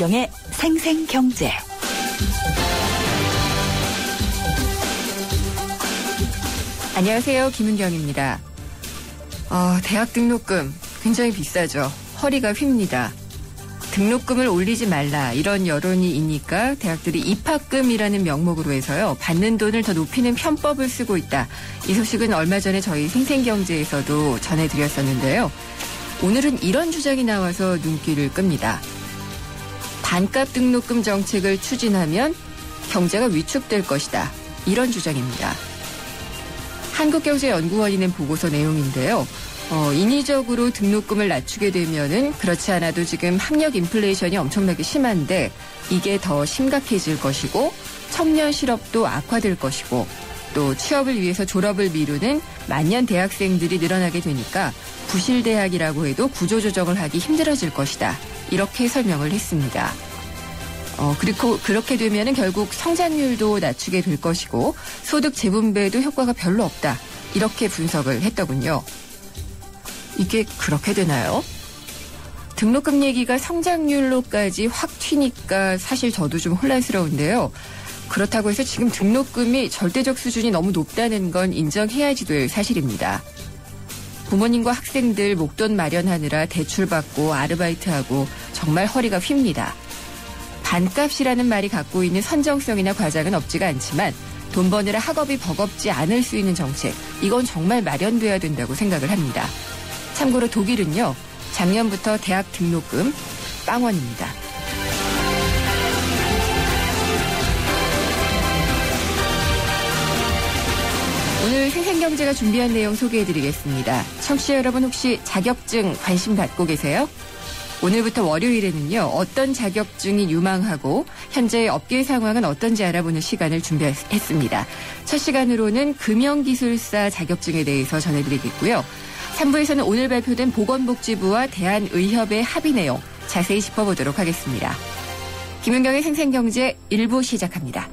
김은경의 생생경제. 안녕하세요. 김은경입니다. 대학 등록금 굉장히 비싸죠. 허리가 휩니다. 등록금을 올리지 말라 이런 여론이 있으니까 대학들이 입학금이라는 명목으로 해서요. 받는 돈을 더 높이는 편법을 쓰고 있다. 이 소식은 얼마 전에 저희 생생경제에서도 전해드렸었는데요. 오늘은 이런 주장이 나와서 눈길을 끕니다. 반값 등록금 정책을 추진하면 경제가 위축될 것이다. 이런 주장입니다. 한국경제연구원이 낸 보고서 내용인데요. 인위적으로 등록금을 낮추게 되면은 그렇지 않아도 지금 학력 인플레이션이 엄청나게 심한데 이게 더 심각해질 것이고 청년 실업도 악화될 것이고 또 취업을 위해서 졸업을 미루는 만년 대학생들이 늘어나게 되니까 부실대학이라고 해도 구조조정을 하기 힘들어질 것이다. 이렇게 설명을 했습니다. 그리고 그렇게 되면은 결국 성장률도 낮추게 될 것이고 소득 재분배에도 효과가 별로 없다. 이렇게 분석을 했더군요. 이게 그렇게 되나요? 등록금 얘기가 성장률로까지 확 튀니까 사실 저도 좀 혼란스러운데요. 그렇다고 해서 지금 등록금이 절대적 수준이 너무 높다는 건 인정해야지 될 사실입니다. 부모님과 학생들 목돈 마련하느라 대출받고 아르바이트하고 정말 허리가 휩니다. 반값이라는 말이 갖고 있는 선정성이나 과장은 없지가 않지만 돈 버느라 학업이 버겁지 않을 수 있는 정책, 이건 정말 마련돼야 된다고 생각을 합니다. 참고로 독일은요, 작년부터 대학 등록금 빵원입니다. 오늘 생생경제가 준비한 내용 소개해드리겠습니다. 청취자 여러분 혹시 자격증 관심 갖고 계세요? 오늘부터 월요일에는요. 어떤 자격증이 유망하고 현재 업계 상황은 어떤지 알아보는 시간을 준비했습니다. 첫 시간으로는 금형기술사 자격증에 대해서 전해드리겠고요. 3부에서는 오늘 발표된 보건복지부와 대한의협의 합의 내용 자세히 짚어보도록 하겠습니다. 김은경의 생생경제 1부 시작합니다.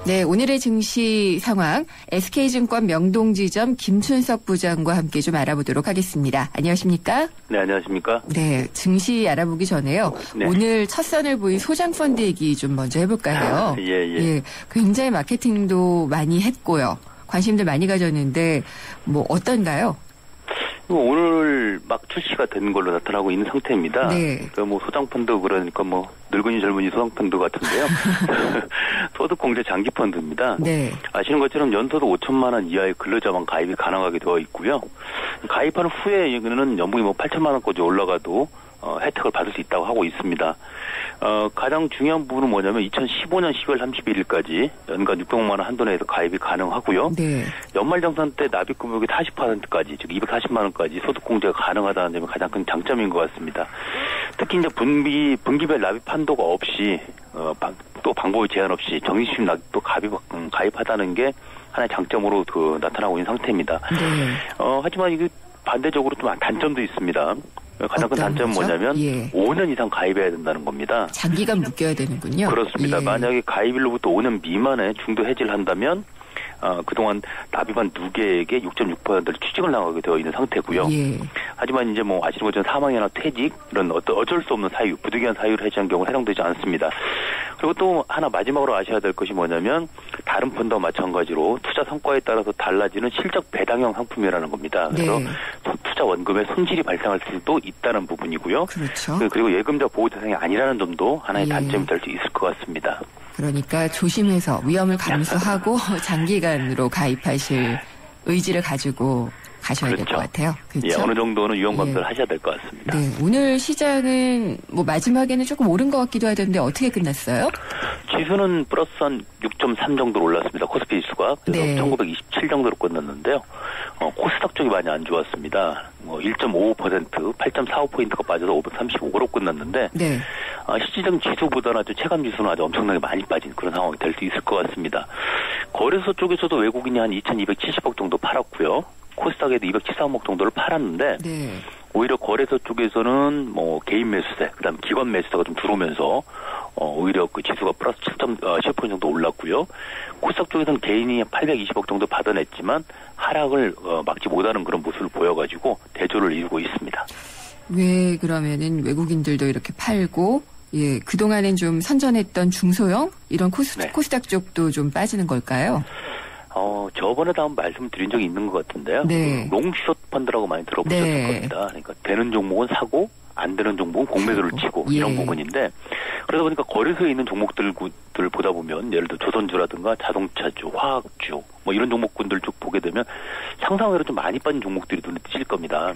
네, 오늘의 증시 상황 SK증권 명동지점 김춘석 부장과 함께 좀 알아보도록 하겠습니다. 안녕하십니까? 네, 안녕하십니까? 네, 증시 알아보기 전에요. 네. 오늘 첫 선을 보인 소장펀드 얘기 좀 먼저 해볼까 해요. 예, 굉장히 마케팅도 많이 했고요. 관심들 많이 가졌는데 뭐 어떤가요? 오늘 막 출시가 된 걸로 나타나고 있는 상태입니다. 네. 그러니까 뭐 소장펀드 그러니까 뭐 늙은이 젊은이 소장펀드 같은데요. 소득공제 장기펀드입니다. 네. 아시는 것처럼 연소득 5천만 원 이하의 근로자만 가입이 가능하게 되어 있고요. 가입한 후에는 연봉이 뭐 8천만 원까지 올라가도 혜택을 받을 수 있다고 하고 있습니다. 가장 중요한 부분은 뭐냐면 2015년 10월 31일까지 연간 600만 원 한도 내에서 가입이 가능하고요. 네. 연말정산 때 납입 금액의 40%까지, 즉 240만 원까지 소득 공제가 가능하다는 점이 가장 큰 장점인 것 같습니다. 특히 이제 분기별 납입 한도가 없이 또 방법의 제한 없이 정기수입 납입도 가입하다는 게 하나의 장점으로 나타나고 있는 상태입니다. 네. 하지만 이게 반대적으로 좀 단점도 있습니다. 가장 큰 단점은 뭐냐면 5년 이상 가입해야 된다는 겁니다. 장기간 묶여야 되는군요. 그렇습니다. 만약에 가입일로부터 5년 미만에 중도 해지를 한다면 그동안 납입한 누계에게 6.6%를 취직을 나가게 되어 있는 상태고요. 하지만 이제 뭐 아시는 것처럼 사망이나 퇴직 이런 어쩔 수 없는 사유, 부득이한 사유를 해지한 경우는 해당되지 않습니다. 그리고 또 하나 마지막으로 아셔야 될 것이 뭐냐면 다른 펀드와 마찬가지로 투자 성과에 따라서 달라지는 실적 배당형 상품이라는 겁니다. 그래서 투자 원금에 손실이 발생할 수도 있다는 부분이고요. 그렇죠. 그리고 예금자 보호 대상이 아니라는 점도 하나의 단점이 될 수 있을 것 같습니다. 그러니까 조심해서 위험을 감수하고 장기간으로 가입하실 의지를 가지고 가셔야 될 것 같아요. 그렇죠? 예, 어느 정도는 위험 감수를 하셔야 될 것 같습니다. 네, 오늘 시장은 뭐 마지막에는 조금 오른 것 같기도 하던데 어떻게 끝났어요? 지수는 플러스 한 6.3 정도로 올랐습니다. 코스피 지수가. 그래서 1927 정도로 끝났는데요. 코스닥 쪽이 많이 안 좋았습니다. 1.55%, 8.45포인트가 빠져서 535로 끝났는데 실질적 지수보다는 아주 체감 지수는 아주 엄청나게 많이 빠진 그런 상황이 될 수 있을 것 같습니다. 거래소 쪽에서도 외국인이 한 2,270억 정도 팔았고요. 코스닥에도 273억 정도를 팔았는데 오히려 거래소 쪽에서는 뭐 개인 매수세, 그다음 기관 매수세가 좀 들어오면서 오히려 그 지수가 플러스 7.10% 정도 올랐고요. 코스닥 쪽에서는 개인이 820억 정도 받아냈지만 하락을 막지 못하는 그런 모습을 보여가지고 대조를 이루고 있습니다. 왜 그러면은 외국인들도 이렇게 팔고 예 그동안엔 좀 선전했던 중소형 이런 코스닥 쪽도 좀 빠지는 걸까요? 저번에도 한번 말씀드린 적이 있는 것 같은데요. 네. 롱숏 펀드라고 많이 들어보셨을 네. 겁니다. 그러니까 되는 종목은 사고 안 되는 종목은 공매도를 치고 예. 이런 부분인데 그러다 보니까 거래소에 있는 종목들 보다 보면 예를 들어 조선주라든가 자동차주, 화학주 뭐 이런 종목군들 쭉 보게 되면 상상외로 좀 많이 빠진 종목들이 눈에 띄실 겁니다.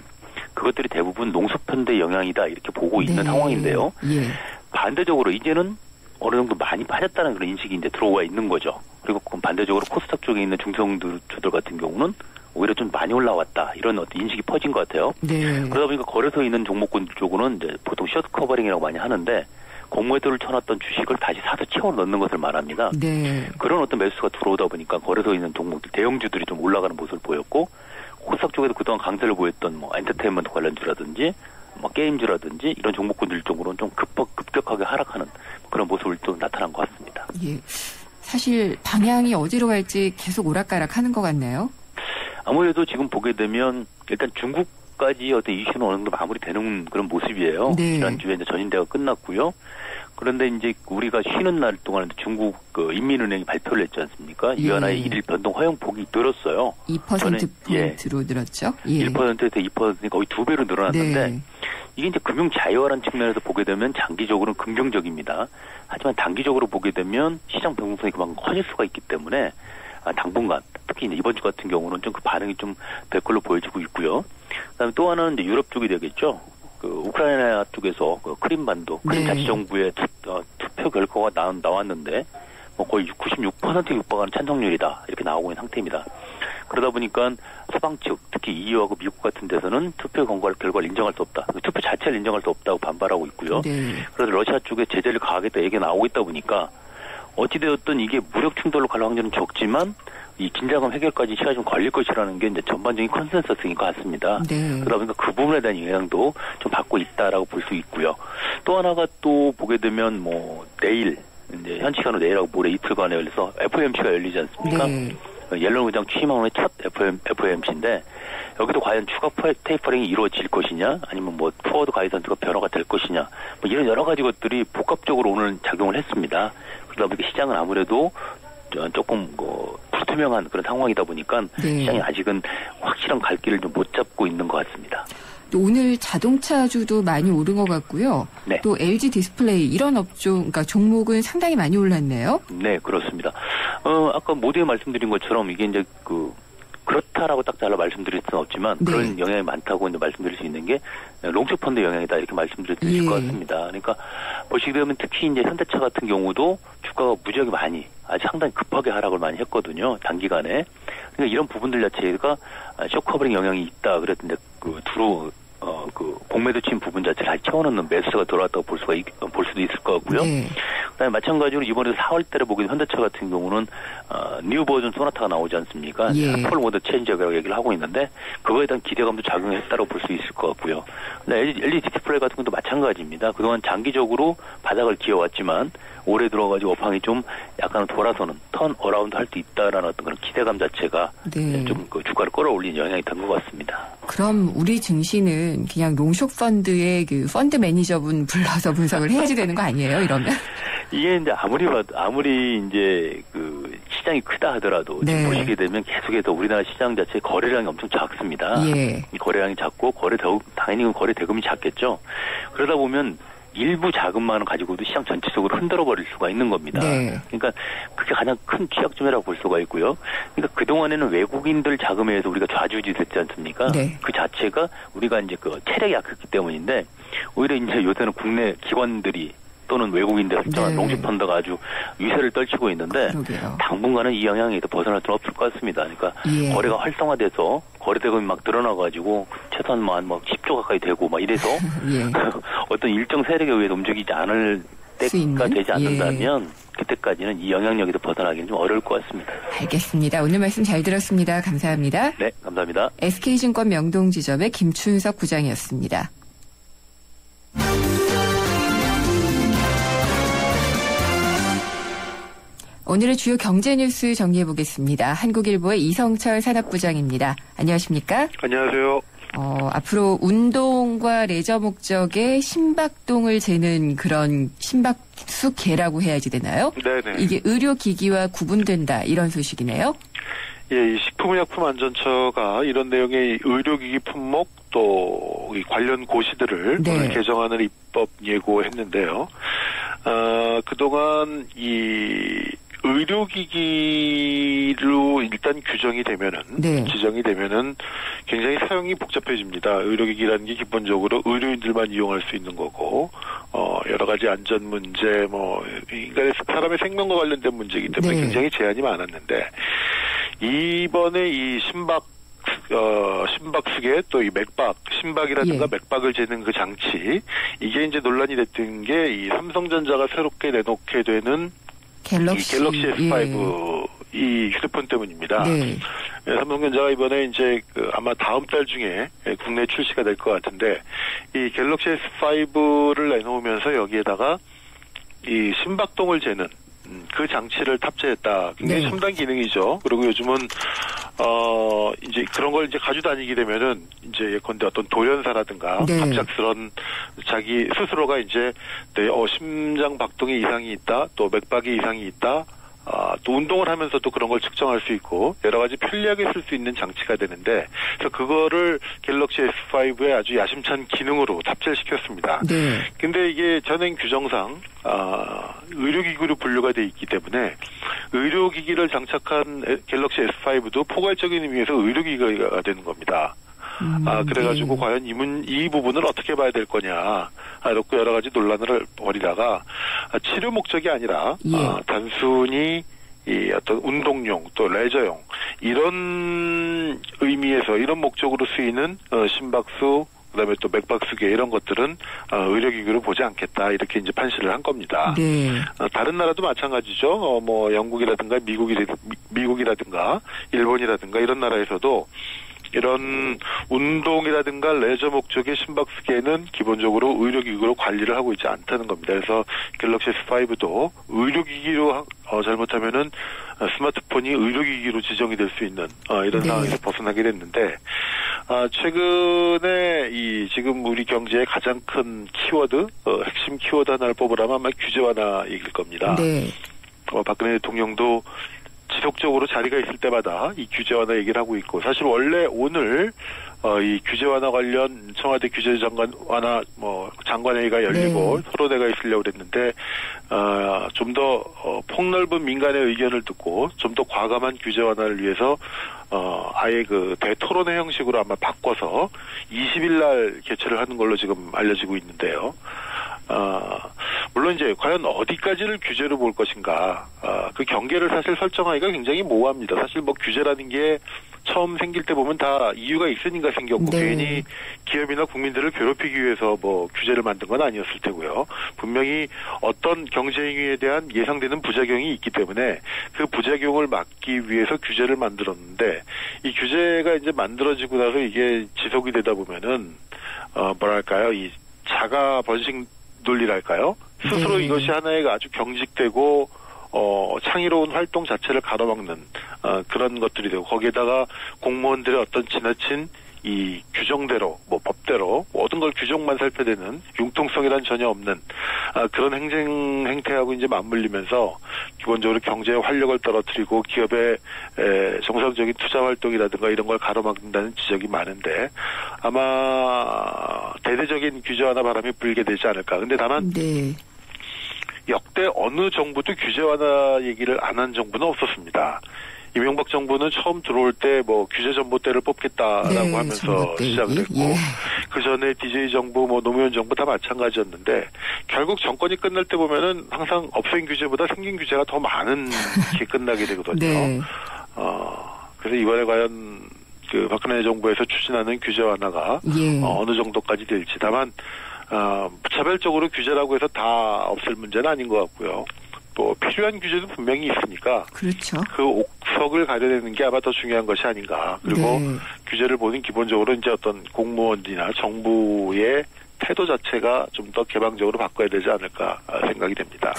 그것들이 대부분 농수 펀드의 영향이다 이렇게 보고 있는 상황인데요. 예. 반대적으로 이제는 어느 정도 많이 빠졌다는 그런 인식이 이제 들어와 있는 거죠. 그리고 반대적으로 코스닥 쪽에 있는 중소형주들 같은 경우는 오히려 좀 많이 올라왔다 이런 어떤 인식이 퍼진 것 같아요. 네. 그러다 보니까 거래소에 있는 종목군 쪽으로는 이제 보통 숏 커버링이라고 많이 하는데 공매도를 쳐놨던 주식을 다시 사서 채워 넣는 것을 말합니다. 네. 그런 어떤 매수가 들어오다 보니까 거래소에 있는 종목들 대형주들이 좀 올라가는 모습을 보였고 코스닥 쪽에도 그동안 강세를 보였던 뭐 엔터테인먼트 관련주라든지 뭐 게임주라든지 이런 종목군들 쪽으로는 좀 급격하게 하락하는 그런 모습을 또 나타난 것 같습니다. 예. 사실 방향이 어디로 갈지 계속 오락가락하는 것 같네요. 아무래도 지금 보게 되면 일단 중국까지 어떤 이슈는 어느 정도 마무리되는 그런 모습이에요. 네. 지난주에 이제 전인대가 끝났고요. 그런데 이제 우리가 쉬는 날 동안 중국 그 인민은행이 발표를 했지 않습니까? 예. 위안화의 일일 변동 허용폭이 늘었어요. 2%포인트로 늘었죠. 예. 1%에서 2%니까 거의 2배로 늘어났는데 네. 이게 이제 금융 자유화라는 측면에서 보게 되면 장기적으로는 긍정적입니다. 하지만 단기적으로 보게 되면 시장 변동성이 그만큼 커질 수가 있기 때문에 당분간 특히 이제 이번 주 같은 경우는 좀 그 반응이 좀 될 걸로 보여지고 있고요. 그다음에 또 하나는 이제 유럽 쪽이 되겠죠. 그 우크라이나 쪽에서 그 크림반도 크림 네. 자치정부의 투표 결과가 나왔는데 뭐 거의 96%에 육박하는 찬성률이다 이렇게 나오고 있는 상태입니다. 그러다 보니까 서방 측 특히 EU하고 미국 같은 데서는 투표 결과를 인정할 수 없다. 투표 자체를 인정할 수 없다고 반발하고 있고요. 네. 그래서 러시아 쪽에 제재를 가하겠다 얘기가 나오고 있다 보니까 어찌되었든 이게 무력 충돌로 갈 확률은 적지만 이 긴장감 해결까지 시간이 좀 걸릴 것이라는 게 이제 전반적인 컨센서스인 것 같습니다. 네. 그러다 보니까 그 부분에 대한 영향도 좀 받고 있다라고 볼 수 있고요. 또 하나가 또 보게 되면 뭐 내일 이제 현 시간으로 내일하고 모레 이틀간에 열려서 FOMC가 열리지 않습니까? 네. 옐런 의장 취임한 후에 첫 FOMC인데 여기도 과연 추가 테이퍼링이 이루어질 것이냐 아니면 뭐 포워드 가이던스가 변화가 될 것이냐 뭐 이런 여러 가지 것들이 복합적으로 오늘 작용을 했습니다. 그러다 보니까 시장은 아무래도 조금 불투명한 그런 상황이다 보니까 네. 시장이 아직은 확실한 갈 길을 좀 못 잡고 있는 것 같습니다. 또 오늘 자동차주도 많이 오른 것 같고요. 네. 또 LG 디스플레이 이런 업종, 그러니까 종목은 상당히 많이 올랐네요. 네, 그렇습니다. 아까 모두에 말씀드린 것처럼 이게 이제 그렇다라고 딱 잘라 말씀드릴 수는 없지만 네. 그런 영향이 많다고 이제 말씀드릴 수 있는 게 롱숏 펀드 영향이다 이렇게 말씀드릴 수 있을 것 같습니다. 그러니까 보시게 되면 특히 이제 현대차 같은 경우도 주가가 무지하게 많이 아주 상당히 급하게 하락을 많이 했거든요. 단기간에. 그러니까 이런 부분들 자체가 쇼 커버링 영향이 있다 그랬는데 공매도 친 부분 자체를 다시 채워넣는 매수가 들어왔다고 볼 수도 있을 것 같고요. 네. 그다음에 마찬가지로 이번에 4월 달에 보게 된 현대차 같은 경우는 뉴 버전 소나타가 나오지 않습니까? 예. 폴 모드 체인지라고 얘기를 하고 있는데 그거에 대한 기대감도 작용했다고 볼 수 있을 것 같고요. LG 디스플레이 같은 것도 마찬가지입니다. 그동안 장기적으로 바닥을 기어왔지만 올해 들어가지고 업황이 좀 약간 돌아서는 턴 어라운드 할 수 있다라는 어떤 그런 기대감 자체가 네. 좀 그 주가를 끌어올린 영향이 된 것 같습니다. 그럼 우리 증시는 그냥 롱숏 펀드의 그 펀드 매니저분 불러서 분석을 해야지 되는 거 아니에요? 이러면? 이게 이제 아무리 이제 그 시장이 크다 하더라도 네. 지금 보시게 되면 계속해서 우리나라 시장 자체 거래량이 엄청 작습니다. 예. 이 거래량이 작고 당연히 거래 대금이 작겠죠. 그러다 보면 일부 자금만을 가지고도 시장 전체적으로 흔들어 버릴 수가 있는 겁니다. 네. 그러니까 그게 가장 큰 취약점이라고 볼 수가 있고요. 그러니까 그동안에는 외국인들 자금에 의해서 우리가 좌지우지 됐지 않습니까? 네. 그 자체가 우리가 이제 그 체력이 약했기 때문인데 오히려 이제 요새는 국내 기관들이 또는 외국인들 설정한 네. 롱숏 펀드가 아주 위세를 떨치고 있는데 그러게요. 당분간은 이 영향이 더 벗어날 수는 없을 것 같습니다. 그러니까 예. 거래가 활성화돼서 거래 대금이 막 늘어나가지고 최소한 한 10조 가까이 되고 막 이래서 예. 어떤 일정 세력에 의해서 움직이지 않을 때가 되지 않는다면 그때까지는 이 영향력에서 벗어나기는 좀 어려울 것 같습니다. 알겠습니다. 오늘 말씀 잘 들었습니다. 감사합니다. 네, 감사합니다. SK증권 명동지점의 김춘석 부장이었습니다. 오늘의 주요 경제 뉴스 정리해 보겠습니다. 한국일보의 이성철 산업부장입니다. 안녕하십니까? 안녕하세요. 앞으로 운동과 레저 목적의 심박동을 재는 그런 심박수계라고 해야지 되나요? 네네. 이게 의료기기와 구분된다 이런 소식이네요. 예, 이 식품의약품안전처가 이런 내용의 의료기기 품목 또 이 관련 고시들을 오늘 개정안을 입법 예고했는데요. 그동안 이 의료기기로 일단 규정이 되면은 지정이 되면은 굉장히 사용이 복잡해집니다. 의료기기라는 게 기본적으로 의료인들만 이용할 수 있는 거고 여러 가지 안전 문제 인간의 사람의 생명과 관련된 문제이기 때문에 굉장히 제한이 많았는데 이번에 이 심박수계 또 이 맥박, 심박이라든가 맥박을 재는 그 장치 이게 이제 논란이 됐던 게 이 삼성전자가 새롭게 내놓게 되는 갤럭시 S5 이 휴대폰 때문입니다. 삼성전자가 이번에 이제 아마 다음 달 중에 국내 출시가 될 것 같은데 이 갤럭시 S5를 내놓으면서 여기에다가 이 심박동을 재는 그 장치를 탑재했다. 굉장히 첨단 기능이죠. 그리고 요즘은 이제 그런 걸 이제 가지고 다니게 되면은 이제 예컨대 어떤 돌연사라든가 갑작스런 자기 스스로가 이제 심장 박동에 이상이 있다, 또 맥박에 이상이 있다. 또 운동을 하면서도 그런 걸 측정할 수 있고 여러 가지 편리하게 쓸 수 있는 장치가 되는데 그래서 그거를 갤럭시 S5에 아주 야심찬 기능으로 탑재를 시켰습니다. 근데 이게 전행 규정상 의료기기로 분류가 돼 있기 때문에 의료기기를 장착한 갤럭시 S5도 포괄적인 의미에서 의료기기가 되는 겁니다. 그래가지고 과연 이 부분을 어떻게 봐야 될 거냐. 이렇게 여러 가지 논란을 벌이다가 치료 목적이 아니라 단순히 이 어떤 운동용 또 레저용 이런 의미에서 이런 목적으로 쓰이는 심박수 그다음에 또 맥박수계 이런 것들은 의료기기로 보지 않겠다 이렇게 이제 판시를 한 겁니다. 다른 나라도 마찬가지죠. 영국이라든가 미국이라든가 일본이라든가 이런 나라에서도 이런 운동이라든가 레저 목적의 심박수계는 기본적으로 의료기기로 관리를 하고 있지 않다는 겁니다. 그래서 갤럭시 S5도 의료기기로 잘못하면은 스마트폰이 의료기기로 지정이 될 수 있는 이런 상황에서 벗어나게 됐는데 최근에 지금 우리 경제의 가장 큰 키워드 핵심 키워드 하나를 뽑으라면 아마 규제 완화일 겁니다. 박근혜 대통령도 지속적으로 자리가 있을 때마다 이 규제 완화 얘기를 하고 있고 사실 원래 오늘 이 규제 완화 관련 청와대 규제 장관회의가 열리고 토론회가 있으려고 그랬는데 좀 더 폭넓은 민간의 의견을 듣고 좀 더 과감한 규제 완화를 위해서 아예 그 대토론회 형식으로 아마 바꿔서 20일 날 개최를 하는 걸로 지금 알려지고 있는데요. 물론 이제 과연 어디까지를 규제로 볼 것인가, 그 경계를 사실 설정하기가 굉장히 모호합니다. 사실 규제라는 게 처음 생길 때 보면 다 이유가 있으니까 생겼고 괜히 기업이나 국민들을 괴롭히기 위해서 규제를 만든 건 아니었을 테고요. 분명히 어떤 경제 행위에 대한 예상되는 부작용이 있기 때문에 그 부작용을 막기 위해서 규제를 만들었는데 이 규제가 이제 만들어지고 나서 이게 지속이 되다 보면은 이 자가 번식 논리랄까요? 스스로 이것이 하나의 아주 경직되고 창의로운 활동 자체를 가로막는 그런 것들이 되고 거기에다가 공무원들의 어떤 지나친 이 규정대로 법대로 모든 걸 규정만 살펴대는 융통성이란 전혀 없는 그런 행태하고 이제 맞물리면서 기본적으로 경제의 활력을 떨어뜨리고 기업의 정상적인 투자 활동이라든가 이런 걸 가로막는다는 지적이 많은데 아마 대대적인 규제 완화 바람이 불게 되지 않을까. 근데 다만 역대 어느 정부도 규제 완화 얘기를 안 한 정부는 없었습니다. 이명박 정부는 처음 들어올 때 규제 전봇대를 뽑겠다라고 하면서 시작을 했고 그 전에 DJ 정부 노무현 정부 다 마찬가지였는데 결국 정권이 끝날 때 보면은 항상 없앤 규제보다 생긴 규제가 더 많은 게 끝나게 되거든요. 그래서 이번에 과연 박근혜 정부에서 추진하는 규제 완화가 어느 정도까지 될지 다만 무차별적으로 규제라고 해서 다 없을 문제는 아닌 것 같고요. 또 필요한 규제도 분명히 있으니까 그렇죠. 그 옥석을 가려내는 게 아마 더 중요한 것이 아닌가. 그리고 규제를 보는 기본적으로 이제 어떤 공무원이나 정부의 태도 자체가 좀 더 개방적으로 바꿔야 되지 않을까 생각이 됩니다.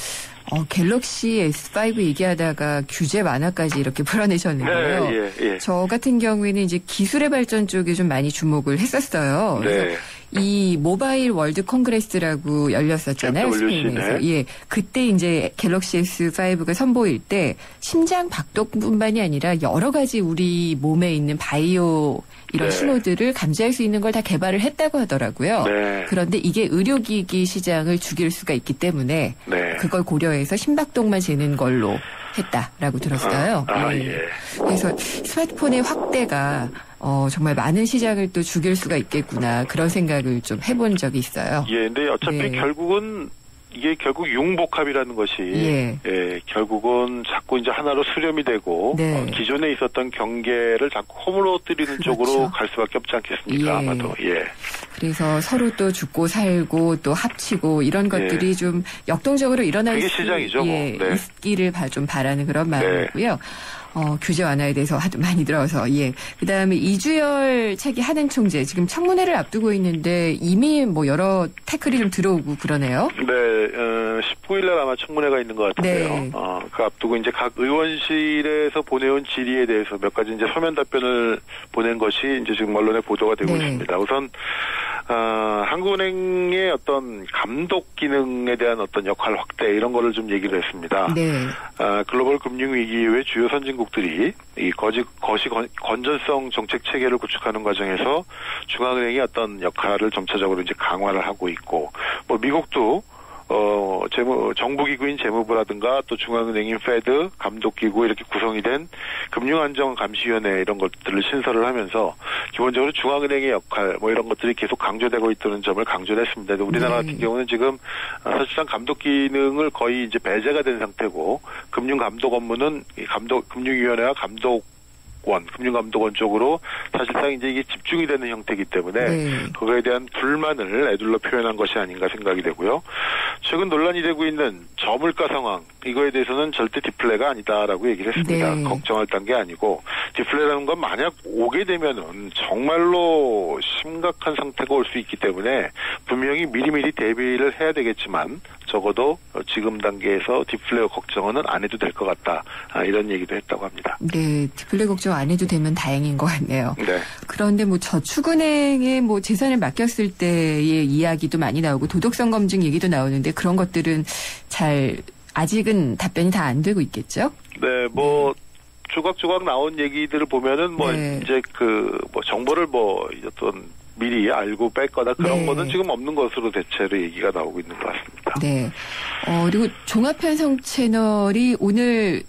갤럭시 S5 얘기하다가 규제 완화까지 이렇게 풀어내셨는데요. 네, 저 같은 경우에는 이제 기술의 발전 쪽에 좀 많이 주목을 했었어요. 그래서 이 모바일 월드 콩그레스라고 열렸었잖아요. 스페인에서. 예. 그때 이제 갤럭시 S5가 선보일 때 심장 박동뿐만이 아니라 여러 가지 우리 몸에 있는 바이오 이런 신호들을 감지할 수 있는 걸 다 개발을 했다고 하더라고요. 그런데 이게 의료기기 시장을 죽일 수가 있기 때문에 그걸 고려해서 심박동만 재는 걸로 했다라고 들었어요. 그래서 스마트폰의 확대가 정말 많은 시장을 또 죽일 수가 있겠구나 그런 생각을 좀 해본 적이 있어요. 근데 어차피 결국은 이게 결국 융복합이라는 것이 결국은 자꾸 이제 하나로 수렴이 되고 기존에 있었던 경계를 자꾸 허물어뜨리는 쪽으로 갈 수밖에 없지 않겠습니까? 아마도. 그래서 서로 또 죽고 살고 또 합치고 이런 것들이 좀 역동적으로 일어날 수 있기를 좀 바라는 그런 마음이고요. 규제 완화에 대해서 하도 많이 들어서 그다음에 이주열 차기 하는 총재 지금 청문회를 앞두고 있는데 이미 뭐 여러 태클이 좀 들어오고 그러네요. 19일날 아마 청문회가 있는 것 같은데요. 그 앞두고 이제 각 의원실에서 보내온 질의에 대해서 몇 가지 이제 서면 답변을 보낸 것이 이제 지금 언론에 보도가 되고 있습니다. 우선 한국은행의 어떤 감독 기능에 대한 어떤 역할 확대 이런 거를 좀 얘기를 했습니다. 글로벌 금융 위기 이후에 주요 선진국들이 이 거시 건전성 정책 체계를 구축하는 과정에서 중앙은행이 어떤 역할을 점차적으로 이제 강화를 하고 있고, 뭐 미국도 정부기구인 재무부라든가 또 중앙은행인 페드, 감독기구 이렇게 구성이 된 금융안정감시위원회 이런 것들을 신설을 하면서 기본적으로 중앙은행의 역할 뭐 이런 것들이 계속 강조되고 있다는 점을 강조를 했습니다. 우리나라 같은 경우는 지금 사실상 감독 기능을 거의 이제 배제가 된 상태고 금융감독 업무는 금융위원회와 금융감독원 쪽으로 사실상 이제 이게 집중이 되는 형태이기 때문에 그거에 대한 불만을 애둘러 표현한 것이 아닌가 생각이 되고요. 최근 논란이 되고 있는 저물가 상황 이거에 대해서는 절대 디플레가 아니다라고 얘기를 했습니다. 걱정할 단계 아니고 디플레라는 건 만약 오게 되면은 정말로 심각한 상태가 올 수 있기 때문에 분명히 미리미리 대비를 해야 되겠지만 적어도 지금 단계에서 디플레 걱정은 안 해도 될 것 같다. 이런 얘기도 했다고 합니다. 디플레 걱정 안 해도 되면 다행인 것 같네요. 그런데 뭐 저축은행에 뭐 재산을 맡겼을 때의 이야기도 많이 나오고 도덕성 검증 얘기도 나오는데 그런 것들은 아직은 답변이 다 안 되고 있겠죠? 조각조각 나온 얘기들을 보면은 이제 정보를 어떤 미리 알고 뺐거나 그런 거는 지금 없는 것으로 대체로 얘기가 나오고 있는 것 같습니다. 그리고 종합편성 채널이 오늘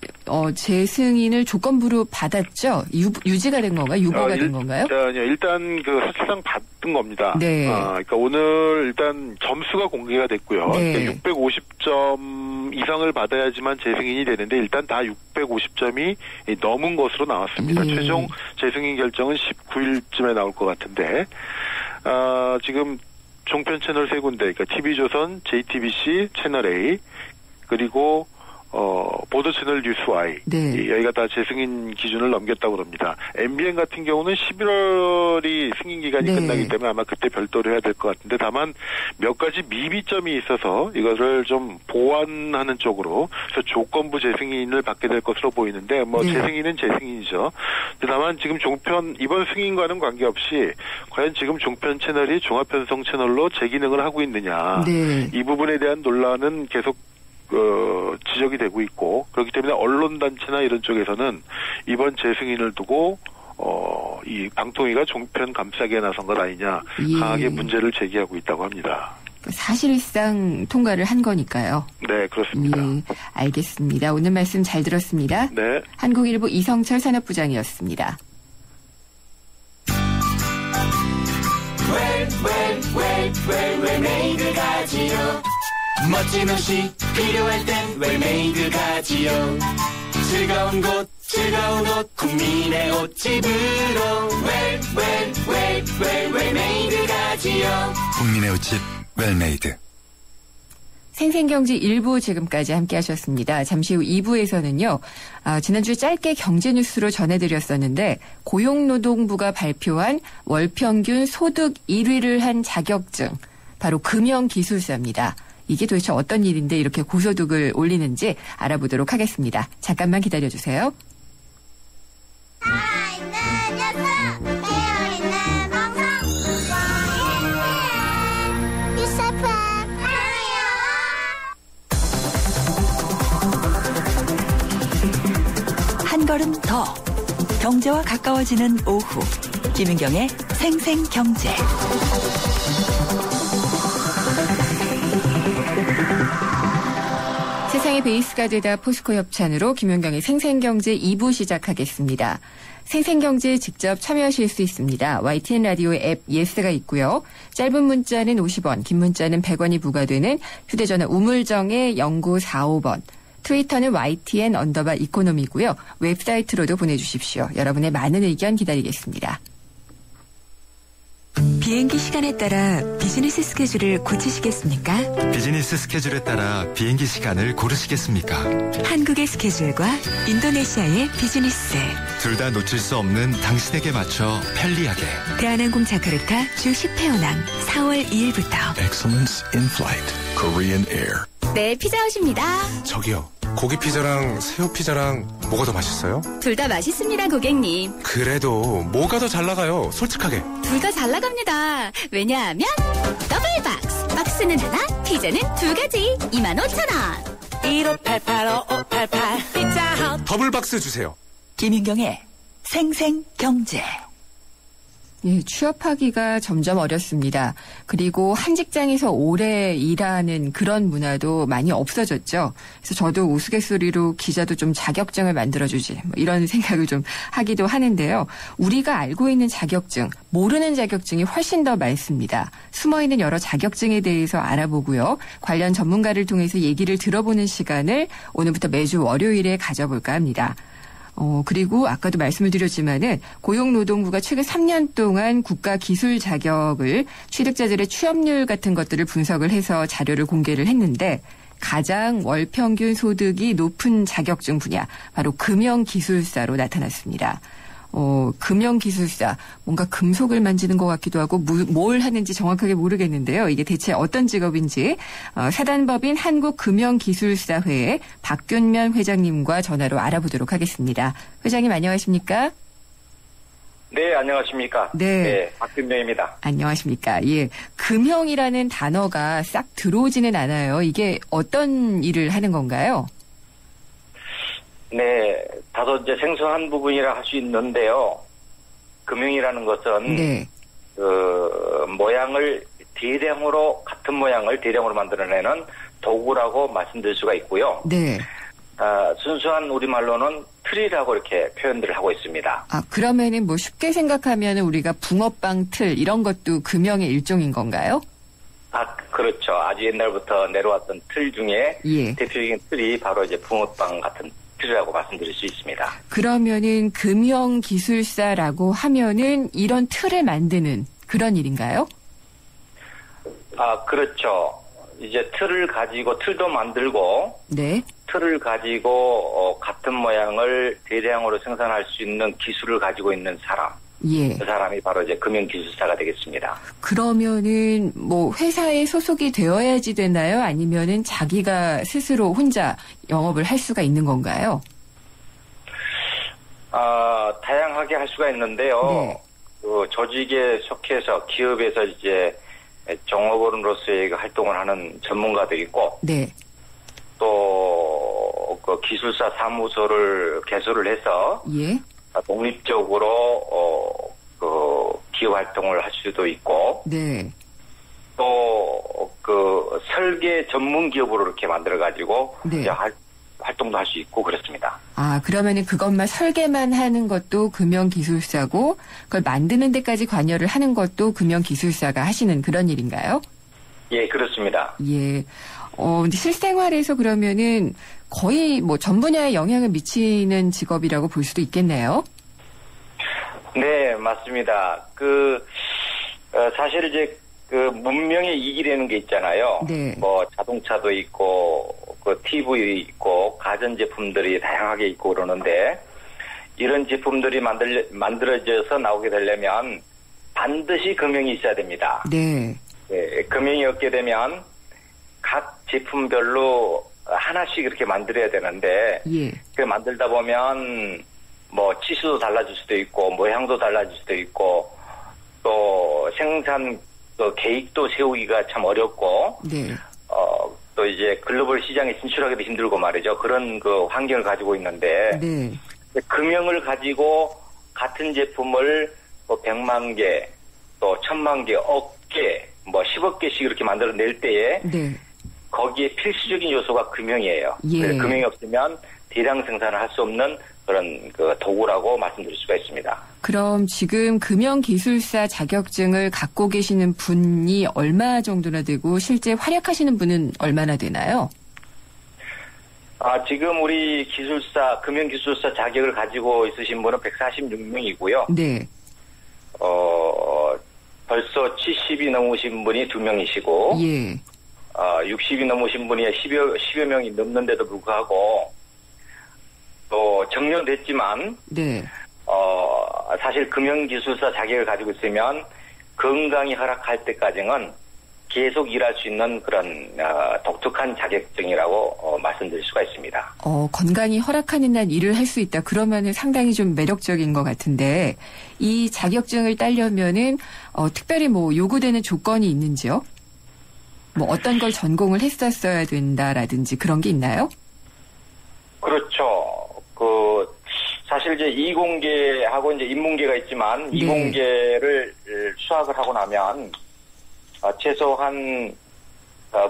재승인을 조건부로 받았죠? 유지가 된 건가요? 유보가 된 건가요? 일단 사실상 받은 겁니다. 그러니까 오늘 일단 점수가 공개가 됐고요. 그러니까 650점 이상을 받아야지만 재승인이 되는데 일단 다 650점이 넘은 것으로 나왔습니다. 최종 재승인 결정은 19일쯤에 나올 것 같은데 지금 종편 채널 3군데, 그러니까 TV조선, JTBC, 채널A, 그리고 보도 채널 뉴스Y 여기가 다 재승인 기준을 넘겼다고 합니다. MBN 같은 경우는 11월이 승인 기간이 끝나기 때문에 아마 그때 별도로 해야 될 것 같은데 다만 몇 가지 미비점이 있어서 이거를 좀 보완하는 쪽으로 그래서 조건부 재승인을 받게 될 것으로 보이는데 재승인은 재승인이죠. 다만 지금 종편 이번 승인과는 관계없이 과연 지금 종편 채널이 종합편성 채널로 재기능을 하고 있느냐 이 부분에 대한 논란은 계속 지적이 되고 있고 그렇기 때문에 언론단체나 이런 쪽에서는 이번 재승인을 두고 이 방통위가 종편 감싸기에 나선 것 아니냐 강하게 문제를 제기하고 있다고 합니다. 사실상 통과를 한 거니까요. 네, 그렇습니다. 알겠습니다. 오늘 말씀 잘 들었습니다. 네. 한국일보 이성철 산업부장이었습니다. 웰메이드 가지요. 멋진 옷이 필요할 땐 웰메이드 가지요. 즐거운 옷 국민의 옷집으로 웰메이드 가지요. 국민의 옷집 웰메이드. 생생경제 1부 지금까지 함께 하셨습니다. 잠시 후 2부에서는요. 지난주에 짧게 경제뉴스로 전해드렸었는데 고용노동부가 발표한 월평균 소득 1위를 한 자격증, 바로 금형기술사입니다. 이게 도대체 어떤 일인데 이렇게 고소득을 올리는지 알아보도록 하겠습니다. 잠깐만 기다려주세요. 한 걸음 더 경제와 가까워지는 오후 김윤경의 생생경제. 세상의 베이스가 되다 포스코 협찬으로 김윤경의 생생경제 2부 시작하겠습니다. 생생경제에 직접 참여하실 수 있습니다. YTN 라디오의 앱 예스가 있고요. 짧은 문자는 50원, 긴 문자는 100원이 부과되는 휴대전화 우물정의 0945번. 트위터는 YTN_이코노미고요. 웹사이트로도 보내주십시오. 여러분의 많은 의견 기다리겠습니다. 비행기 시간에 따라 비즈니스 스케줄을 고치시겠습니까? 비즈니스 스케줄에 따라 비행기 시간을 고르시겠습니까? 한국의 스케줄과 인도네시아의 비즈니스. 둘 다 놓칠 수 없는 당신에게 맞춰 편리하게. 대한항공 자카르타 주 10회 운항 4월 2일부터. Excellence in Flight, Korean Air. 네, 피자헛입니다. 저기요, 고기 피자랑 새우 피자랑 뭐가 더 맛있어요? 둘 다 맛있습니다, 고객님. 그래도 뭐가 더 잘 나가요, 솔직하게. 둘 다 잘 나갑니다. 왜냐하면 더블 박스. 박스는 하나, 피자는 두 가지. 25,000원. 1588-5588 피자헛. 더블 박스 주세요. 김윤경의 생생경제. 예, 취업하기가 점점 어렵습니다. 그리고 한 직장에서 오래 일하는 그런 문화도 많이 없어졌죠. 그래서 저도 우스갯소리로 기자도 좀 자격증을 만들어주지, 뭐 이런 생각을 좀 하기도 하는데요. 우리가 알고 있는 자격증, 모르는 자격증이 훨씬 더 많습니다. 숨어있는 여러 자격증에 대해서 알아보고요. 관련 전문가를 통해서 얘기를 들어보는 시간을 오늘부터 매주 월요일에 가져볼까 합니다. 그리고 아까도 말씀을 드렸지만은 고용노동부가 최근 3년 동안 국가 기술 자격을 취득자들의 취업률 같은 것들을 분석을 해서 자료를 공개를 했는데 가장 월평균 소득이 높은 자격증 분야, 바로 금형기술사로 나타났습니다. 금형기술사, 뭔가 금속을 만지는 것 같기도 하고 뭘 하는지 정확하게 모르겠는데요. 이게 대체 어떤 직업인지 사단법인 한국금형기술사회의 박균면 회장님과 전화로 알아보도록 하겠습니다. 회장님 안녕하십니까? 네, 안녕하십니까? 네, 박균면입니다. 안녕하십니까? 예, 금형이라는 단어가 싹 들어오지는 않아요. 이게 어떤 일을 하는 건가요? 네, 다소 이제 생소한 부분이라 할 수 있는데요. 금형이라는 것은 모양을 같은 모양을 대량으로 만들어내는 도구라고 말씀드릴 수가 있고요. 네. 순수한 우리말로는 틀이라고 이렇게 표현들을 하고 있습니다. 그러면은 뭐 쉽게 생각하면 우리가 붕어빵 틀 이런 것도 금형의 일종인 건가요? 그렇죠. 아주 옛날부터 내려왔던 틀 중에 대표적인 틀이 바로 이제 붕어빵 같은 틀이라고 말씀드릴 수 있습니다. 그러면은 금형기술사라고 하면은 이런 틀을 만드는 그런 일인가요? 그렇죠. 이제 틀을 가지고 틀도 만들고 틀을 가지고 같은 모양을 대량으로 생산할 수 있는 기술을 가지고 있는 사람. 그 사람이 바로 이제 금형기술사가 되겠습니다. 그러면은 뭐 회사에 소속이 되어야지 되나요? 아니면은 자기가 스스로 혼자 영업을 할 수가 있는 건가요? 다양하게 할 수가 있는데요. 그 조직에 속해서 기업에서 이제 종업원으로서의 활동을 하는 전문가도 있고, 또 그 기술사 사무소를 개설을 해서 독립적으로 그 기업 활동을 할 수도 있고, 또 그 설계 전문 기업으로 이렇게 만들어 가지고 활동도 할 수 있고 그렇습니다. 그러면은 그것만 설계만 하는 것도 금형기술사고, 그걸 만드는 데까지 관여를 하는 것도 금형기술사가 하시는 그런 일인가요? 예, 그렇습니다. 예. 근데 실생활에서 그러면은 거의 뭐 전 분야에 영향을 미치는 직업이라고 볼 수도 있겠네요. 네, 맞습니다. 사실 이제 그 문명의 이기라는 게 있잖아요. 네. 뭐 자동차도 있고 그 TV 있고 가전 제품들이 다양하게 있고 그러는데 이런 제품들이 만들어져서 나오게 되려면 반드시 금형이 있어야 됩니다. 네. 네, 금형이 없게 되면 각 제품별로 하나씩 이렇게 만들어야 되는데 예. 그 만들다 보면 뭐 치수도 달라질 수도 있고 모양도 달라질 수도 있고 또 생산 그 계획도 세우기가 참 어렵고 네. 또 이제 글로벌 시장에 진출하기도 힘들고 말이죠. 그런 그 환경을 가지고 있는데 네. 금형을 가지고 같은 제품을 뭐 100만 개, 또 1000만 개, 억 개, 뭐 10억 개씩 이렇게 만들어낼 때에 네. 거기에 필수적인 요소가 금형이에요. 예. 그래서 금형이 없으면 대량 생산을 할 수 없는 그런 그 도구라고 말씀드릴 수가 있습니다. 그럼 지금 금형기술사 자격증을 갖고 계시는 분이 얼마 정도나 되고 실제 활약하시는 분은 얼마나 되나요? 지금 우리 금형기술사 자격을 가지고 있으신 분은 146명이고요. 네. 벌써 70이 넘으신 분이 2명이시고, 예. 60이 넘으신 분이 10여 명이 넘는데도 불구하고, 또 정년됐지만, 네. 사실 금형기술사 자격을 가지고 있으면 건강이 허락할 때까지는 계속 일할 수 있는 그런 독특한 자격증이라고 말씀드릴 수가 있습니다. 건강이 허락하는 날 일을 할 수 있다. 그러면은 상당히 좀 매력적인 것 같은데 이 자격증을 따려면은 특별히 뭐 요구되는 조건이 있는지요? 뭐 어떤 걸 전공을 했었어야 된다라든지 그런 게 있나요? 그렇죠. 사실 이제 이공계하고 이제 인문계가 있지만 네. 이공계를 수학을 하고 나면 최소한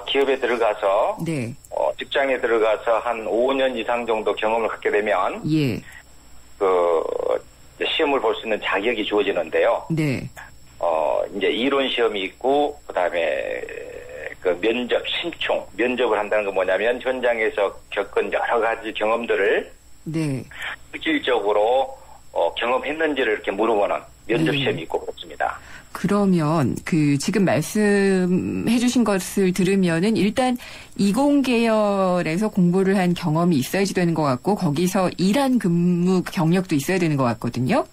기업에 들어가서 네. 직장에 들어가서 한 5년 이상 정도 경험을 갖게 되면 예. 시험을 볼 수 있는 자격이 주어지는데요. 네. 이제 이론 시험이 있고 그다음에 면접 심층 면접을 한다는 건 뭐냐면 현장에서 겪은 여러 가지 경험들을 네. 실질적으로 경험했는지를 이렇게 물어보는 면접 시험이 있고 그렇습니다. 그러면 지금 말씀해 주신 것을 들으면은 일단 이공계열에서 공부를 한 경험이 있어야지 되는 것 같고 거기서 일한 근무 경력도 있어야 되는 것 같거든요.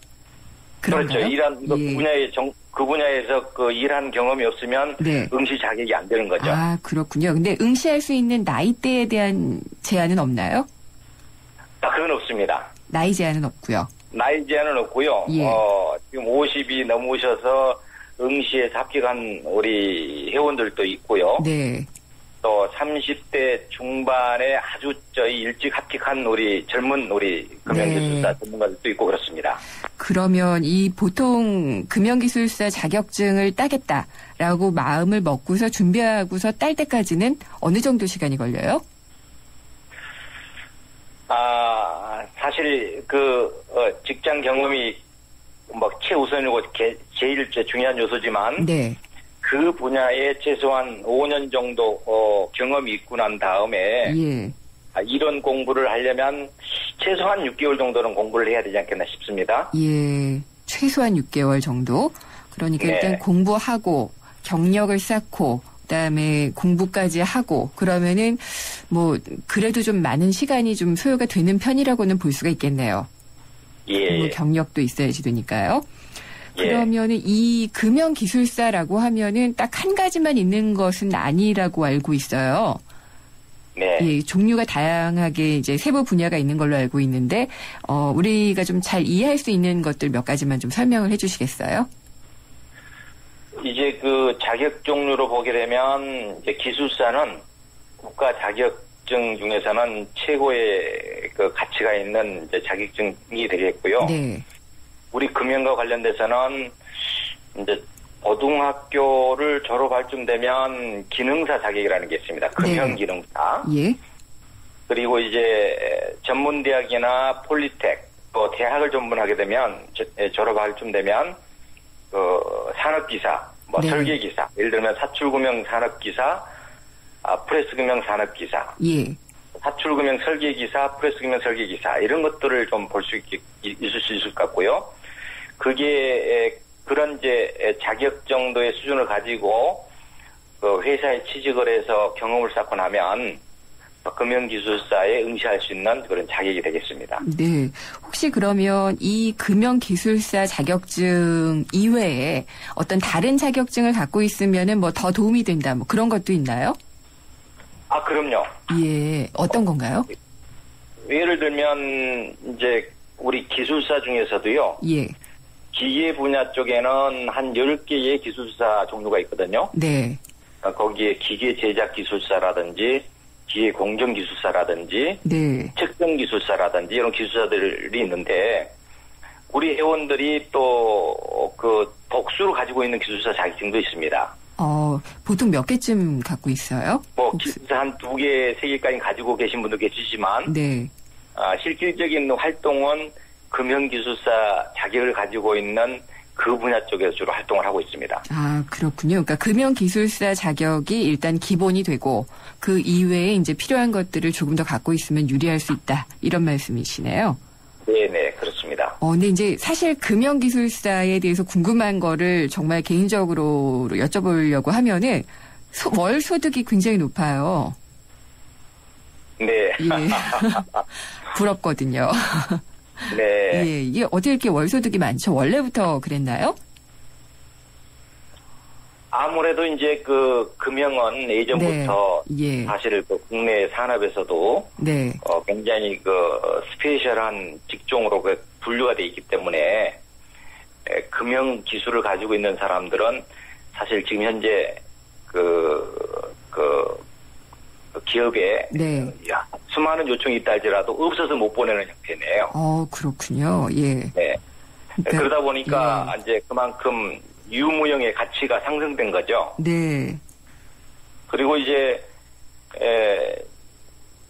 그런가요? 그렇죠. 일한 예. 그 분야에서 일한 경험이 없으면 네. 응시 자격이 안 되는 거죠. 그렇군요. 근데 응시할 수 있는 나이대에 대한 제한은 없나요? 그건 없습니다. 나이 제한은 없고요. 나이 제한은 없고요. 예. 지금 50이 넘으셔서 응시에 합격한 우리 회원들도 있고요. 네. 또 30대 중반에 아주 일찍 합격한 젊은 금형기술사 전문가들도 있고 그렇습니다. 그러면 이 보통 금형기술사 자격증을 따겠다라고 마음을 먹고서 준비하고서 딸 때까지는 어느 정도 시간이 걸려요? 사실 직장 경험이 최우선이고 제일 중요한 요소지만 네. 그 분야에 최소한 5년 정도 경험이 있고 난 다음에 예. 이런 공부를 하려면 최소한 6개월 정도는 공부를 해야 되지 않겠나 싶습니다. 예. 최소한 6개월 정도. 그러니까 네. 일단 공부하고 경력을 쌓고 그다음에 공부까지 하고 그러면은 그래도 좀 많은 시간이 좀 소요가 되는 편이라고는 볼 수가 있겠네요. 예. 경력도 있어야지 되니까요. 예. 그러면은 이 금형기술사라고 하면은 딱 한 가지만 있는 것은 아니라고 알고 있어요. 네. 예, 종류가 다양하게 이제 세부 분야가 있는 걸로 알고 있는데 우리가 좀 잘 이해할 수 있는 것들 몇 가지만 좀 설명을 해주시겠어요? 이제 자격 종류로 보게 되면 이제 기술사는 국가 자격증 중에서는 최고의 가치가 있는 이제 자격증이 되겠고요. 네. 우리 금형과 관련돼서는 이제 고등학교를 졸업할 쯤 되면 기능사 자격이라는 게 있습니다. 금형 기능사. 예. 그리고 이제 전문대학이나 폴리텍, 또 대학을 전문하게 되면 졸업할 쯤 되면 산업기사, 네. 설계기사, 예를 들면 사출금형 산업기사, 프레스금형 산업기사, 예. 사출금형 설계기사, 프레스금형 설계기사 이런 것들을 좀 볼 수 있을 수 있을 것 같고요. 그게 그런 이제 자격 정도의 수준을 가지고 그 회사에 취직을 해서 경험을 쌓고 나면 금융기술사에 응시할 수 있는 그런 자격이 되겠습니다. 네. 혹시 그러면 이 금융기술사 자격증 이외에 어떤 다른 자격증을 갖고 있으면은 뭐 더 도움이 된다, 뭐 그런 것도 있나요? 아, 그럼요. 예. 어떤 건가요? 예를 들면 이제 우리 기술사 중에서도요. 예. 기계 분야 쪽에는 한 10개의 기술사 종류가 있거든요. 네. 거기에 기계 제작 기술사라든지 기계 공정 기술사라든지 네. 측정 기술사라든지 이런 기술사들이 있는데 우리 회원들이 또 그 복수로 가지고 있는 기술사 자격증도 있습니다. 보통 몇 개쯤 갖고 있어요? 뭐 기술사 한 2개, 3개까지 가지고 계신 분도 계시지만 네. 실질적인 활동은 금융기술사 자격을 가지고 있는 그 분야 쪽에서 주로 활동을 하고 있습니다. 아, 그렇군요. 그러니까 금융기술사 자격이 일단 기본이 되고 그 이외에 이제 필요한 것들을 조금 더 갖고 있으면 유리할 수 있다. 이런 말씀이시네요. 네네, 그렇습니다. 근데 이제 사실 금융기술사에 대해서 궁금한 거를 정말 개인적으로 여쭤보려고 하면은 월 소득이 굉장히 높아요. 네. 예. 부럽거든요. 네. 예, 이게 어떻게 이렇게 월 소득이 많죠? 원래부터 그랬나요? 아무래도 이제 그 금융은 예전부터 네. 예. 사실 그 국내 산업에서도 네. 굉장히 그 스페셜한 직종으로 그 분류가 돼 있기 때문에 금융 기술을 가지고 있는 사람들은 사실 지금 현재 그 기업에 네. 수많은 요청이 있다 할지라도 없어서 못 보내는 형태네요. 그렇군요. 예. 네. 그러다 보니까 예. 이제 그만큼 유무형의 가치가 상승된 거죠. 네. 그리고 이제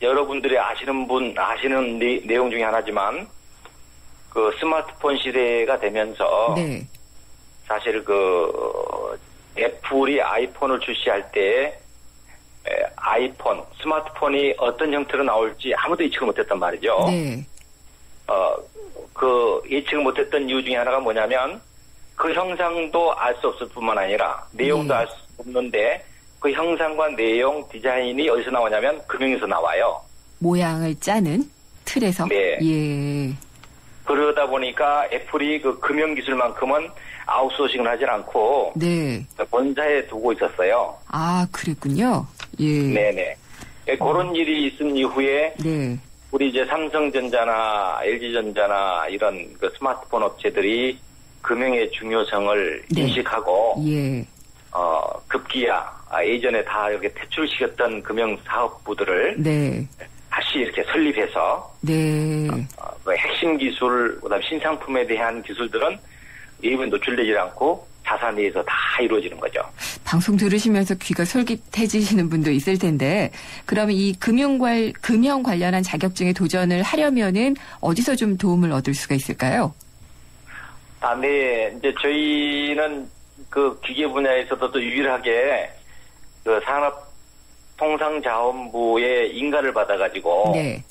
여러분들이 아시는 내용 중에 하나지만 그 스마트폰 시대가 되면서 네. 사실 그 애플이 아이폰을 출시할 때 아이폰, 스마트폰이 어떤 형태로 나올지 아무도 예측을 못했단 말이죠. 네. 그 예측을 못했던 이유 중에 하나가 뭐냐면 그 형상도 알 수 없을 뿐만 아니라 내용도 알 수 없는데 그 형상과 내용, 디자인이 어디서 나오냐면 금융에서 나와요. 모양을 짜는 틀에서? 네. 예. 그러다 보니까 애플이 그 금융기술만큼은 아웃소싱을 하지 않고 네. 본사에 두고 있었어요. 아, 그랬군요. 예. 네네. 그런 일이 있은 이후에 네. 우리 이제 삼성전자나 LG전자나 이런 그 스마트폰 업체들이 금융의 중요성을 네. 인식하고 예. 급기야 예전에 다 이렇게 퇴출시켰던 금융 사업부들을 네. 다시 이렇게 설립해서 네. 그 핵심 기술, 그다음 신상품에 대한 기술들은 외부에 노출되지 않고 자사 내에서 다 이루어지는 거죠. 방송 들으시면서 귀가 솔깃해지시는 분도 있을 텐데, 그러면 이 금융 관련한 자격증에 도전을 하려면은 어디서 좀 도움을 얻을 수가 있을까요? 네. 이제 저희는 그 기계 분야에서도 또 유일하게 그 산업통상자원부의 인가를 받아가지고 네.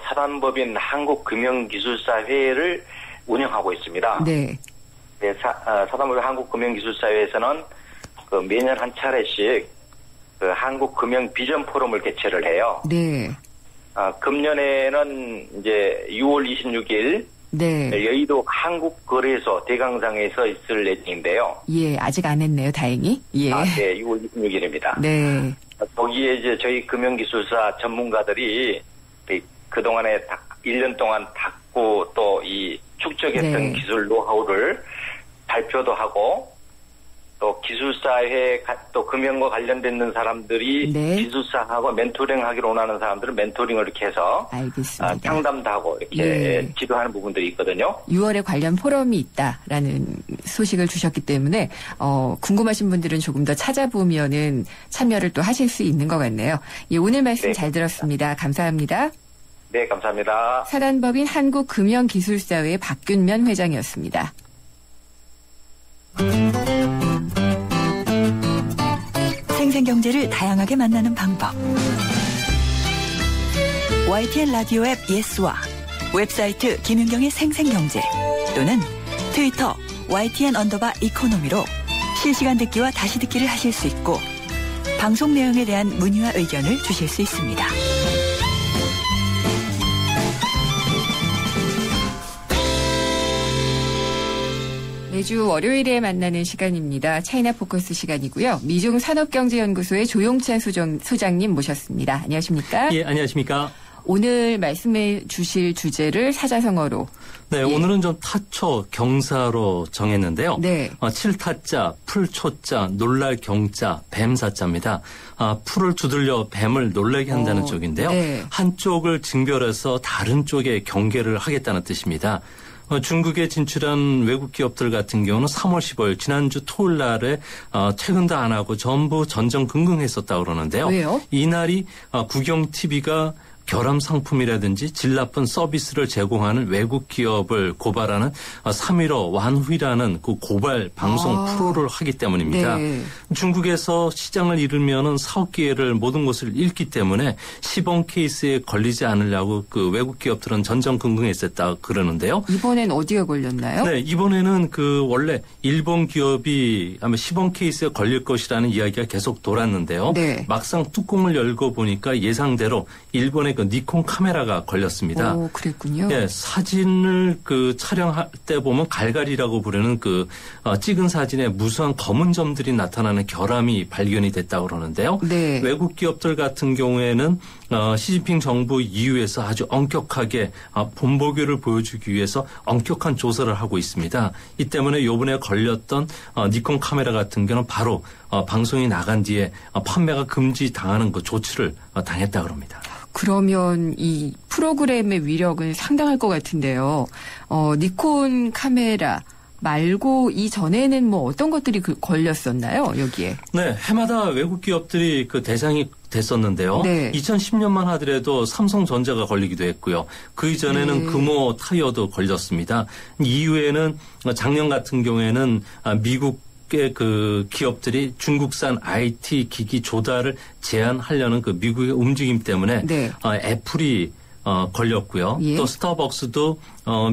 사단법인 한국금융기술사회를 운영하고 있습니다. 네. 네, 사단법인 한국금융기술사회에서는 그 매년 한 차례씩 그 한국금융 비전 포럼을 개최를 해요. 네. 금년에는 이제 6월 26일 네. 여의도 한국거래소 대강당에서 있을 예정인데요. 예, 아직 안 했네요, 다행히. 예. 네, 6월 26일입니다. 네. 거기에 이제 저희 금융기술사 전문가들이 그동안에 1년 동안 닦고 또 이 축적했던 네. 기술 노하우를 발표도 하고 또 기술사회 또 금융과 관련된 사람들이 네. 기술사하고 멘토링하기로 원하는 사람들은 멘토링을 이렇게 해서 알겠습니다. 상담도 하고 이렇게 예. 지도하는 부분들이 있거든요. 6월에 관련 포럼이 있다라는 소식을 주셨기 때문에 궁금하신 분들은 조금 더 찾아보면은 참여를 또 하실 수 있는 것 같네요. 예, 오늘 말씀 네. 잘 들었습니다. 감사합니다. 네, 감사합니다. 사단법인 한국금융기술사회 박균면 회장이었습니다. 생생경제를 다양하게 만나는 방법. YTN 라디오 앱 예스와 웹사이트 김윤경의 생생경제 또는 트위터 YTN_이코노미로 실시간 듣기와 다시 듣기를 하실 수 있고 방송 내용에 대한 문의와 의견을 주실 수 있습니다. 매주 월요일에 만나는 시간입니다. 차이나 포커스 시간이고요. 미중산업경제연구소의 조용찬 소장님 모셨습니다. 안녕하십니까? 예, 안녕하십니까? 오늘 말씀해 주실 주제를 사자성어로. 네, 예. 오늘은 좀 타초 경사로 정했는데요. 네. 7타자, 풀초자, 놀랄 경자, 뱀사자입니다. 풀을 두들려 뱀을 놀라게 한다는 쪽인데요. 네. 한쪽을 징별해서 다른 쪽에 경계를 하겠다는 뜻입니다. 중국에 진출한 외국 기업들 같은 경우는 3월 15일 지난주 토요일 날에 퇴근도 안 하고 전부 전전긍긍했었다고 그러는데요. 왜요? 이날이 국영 TV가 결함 상품이라든지 질 나쁜 서비스를 제공하는 외국 기업을 고발하는 3.15 완후이라는 그 고발 방송 프로를 하기 때문입니다. 네. 중국에서 시장을 잃으면은 사업 기회를 모든 것을 잃기 때문에 시범 케이스에 걸리지 않으려고 그 외국 기업들은 전전긍긍했었다 그러는데요. 이번엔 어디가 걸렸나요? 네, 이번에는 그 원래 일본 기업이 아마 시범 케이스에 걸릴 것이라는 이야기가 계속 돌았는데요. 네. 막상 뚜껑을 열고 보니까 예상대로 일본의 그 니콘 카메라가 걸렸습니다. 오, 그랬군요. 예, 사진을 그 촬영할 때 보면 갈갈이라고 부르는 그 찍은 사진에 무수한 검은 점들이 나타나는 결함이 발견이 됐다고 그러는데요. 네. 외국 기업들 같은 경우에는 시진핑 정부 이후에서 아주 엄격하게 본보기를 보여주기 위해서 엄격한 조사를 하고 있습니다. 이 때문에 이번에 걸렸던 니콘 카메라 같은 경우는 바로 방송이 나간 뒤에 판매가 금지당하는 그 조치를 당했다고 합니다. 그러면 이 프로그램의 위력은 상당할 것 같은데요. 니콘 카메라 말고 이전에는 뭐 어떤 것들이 걸렸었나요, 여기에? 네, 해마다 외국 기업들이 그 대상이 됐었는데요. 네. 2010년만 하더라도 삼성전자가 걸리기도 했고요. 그 이전에는 네. 금호 타이어도 걸렸습니다. 이후에는 작년 같은 경우에는 미국 그 기업들이 중국산 IT 기기 조달을 제한하려는 그 미국의 움직임 때문에 네. 애플이 걸렸고요. 예. 또 스타벅스도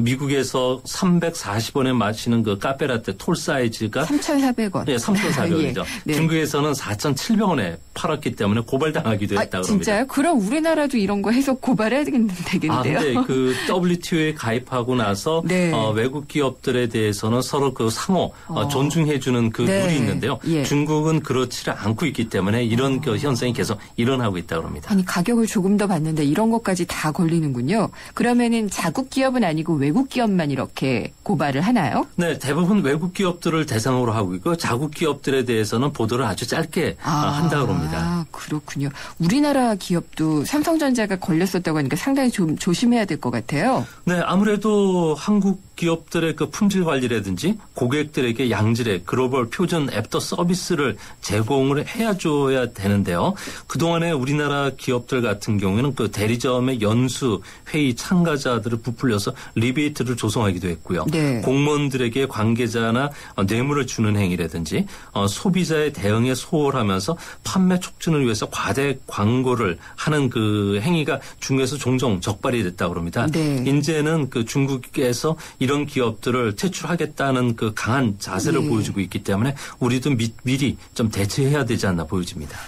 미국에서 340원에 마시는 그 카페라떼 톨 사이즈가 3,400원. 네, 3,400원이죠. 예. 네. 중국에서는 4,700원에 팔았기 때문에 고발당하기도 했다고 합니다. 진짜요? 그럼 우리나라도 이런 거 해서 고발해야 되겠는데요. 근데 그 WTO에 가입하고 나서 네. 외국 기업들에 대해서는 서로 그 상호 존중해주는 그 네. 룰이 있는데요. 예. 중국은 그렇지를 않고 있기 때문에 이런 그 현상이 계속 일어나고 있다고 합니다. 아니 가격을 조금 더 받는데 이런 것까지 다 걸리는군요. 그러면은 자국 기업은 아니고 외국 기업만 이렇게 고발을 하나요? 네, 대부분 외국 기업들을 대상으로 하고 있고 자국 기업들에 대해서는 보도를 아주 짧게 한다고 합니다. 아, 그렇군요. 우리나라 기업도 삼성전자가 걸렸었다고 하니까 상당히 좀 조심해야 될 것 같아요. 네, 아무래도 한국 기업들의 그 품질 관리라든지 고객들에게 양질의 글로벌 표준 앱더 서비스를 제공을 해줘야 되는데요. 그동안에 우리나라 기업들 같은 경우에는 그 대리점의 연수 회의 참가자들을 부풀려서 리베이트를 조성하기도 했고요. 네. 공무원들에게 관계자나 뇌물을 주는 행위라든지 소비자의 대응에 소홀하면서 판매 촉진을 위해서 과대 광고를 하는 그 행위가 중국에서 종종 적발이 됐다고 합니다. 네. 이제는 그 중국에서 이런 기업들을 퇴출하겠다는 그 강한 자세를 네. 보여주고 있기 때문에 우리도 미리 좀 대처해야 되지 않나 보여집니다.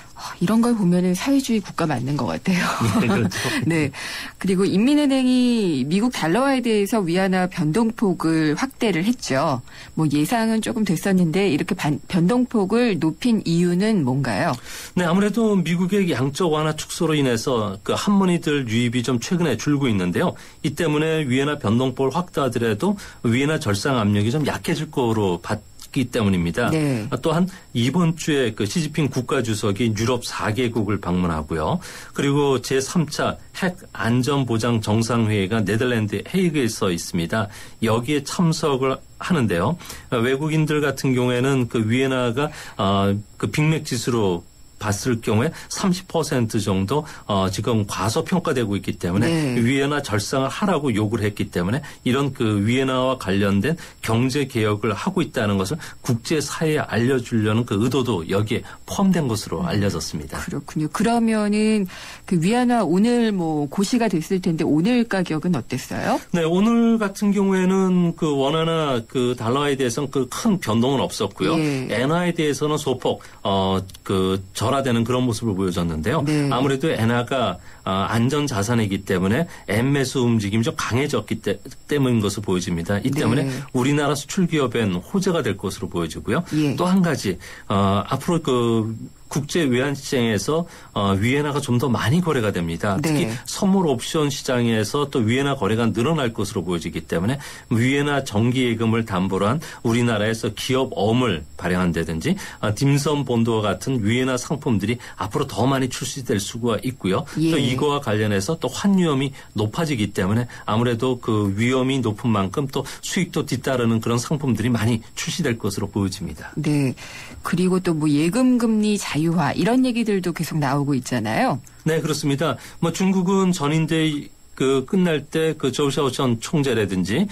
이런 걸 보면은 사회주의 국가 맞는 것 같아요. 네, 그렇죠. 네. 그리고 인민은행이 미국 달러화에 대해서 위안화 변동폭을 확대를 했죠. 뭐 예상은 조금 됐었는데 이렇게 변동폭을 높인 이유는 뭔가요? 네, 아무래도 미국의 양적 완화 축소로 인해서 그 한머니들 유입이 좀 최근에 줄고 있는데요. 이 때문에 위안화 변동폭을 확대하더라도 위안화 절상 압력이 좀 약해질 거로 기 때문입니다. 네. 또한 이번 주에 그 시진핑 국가주석이 유럽 4개국을 방문하고요. 그리고 제3차 핵 안전보장 정상회의가 네덜란드 헤이그에서 있습니다. 여기에 참석을 하는데요. 외국인들 같은 경우에는 그 위엔화가 그 빅맥 지수로 봤을 경우에 30% 정도 지금 과소평가되고 있기 때문에 네. 위에나 절상을 하라고 요구를 했기 때문에 이런 그 위에나와 관련된 경제 개혁을 하고 있다는 것을 국제사회에 알려주려는 그 의도도 여기에 포함된 것으로 알려졌습니다. 그렇군요. 그러면은 그 위안화 오늘 뭐 고시가 됐을 텐데 오늘 가격은 어땠어요? 네, 오늘 같은 경우에는 그 원화나 그 달러에 대해서는 그 큰 변동은 없었고요. 예. 엔화에 대해서는 소폭 그 절하되는 그런 모습을 보여줬는데요. 네. 아무래도 엔화가 안전 자산이기 때문에 엔 매수 움직임이 좀 강해졌기 때문인 것으로 보여집니다. 이 때문에 네. 우리나라 수출 기업엔 호재가 될 것으로 보여지고요. 예. 또 한 가지 앞으로 그 국제 외환 시장에서 위엔화가 좀 더 많이 거래가 됩니다. 특히 네. 선물 옵션 시장에서 또 위엔화 거래가 늘어날 것으로 보여지기 때문에 위엔화 정기 예금을 담보로 한 우리나라에서 기업 어음을 발행한다든지 딤섬 본드와 같은 위엔화 상품들이 앞으로 더 많이 출시될 수가 있고요. 예. 또 이거와 관련해서 또 환위험이 높아지기 때문에 아무래도 그 위험이 높은 만큼 또 수익도 뒤따르는 그런 상품들이 많이 출시될 것으로 보여집니다. 네. 그리고 또 뭐 예금 금리 자유화 이런 얘기들도 계속 나오고 있잖아요. 네, 그렇습니다. 뭐 중국은 전인대 그 끝날 때 그 조샤오 전 총재라든지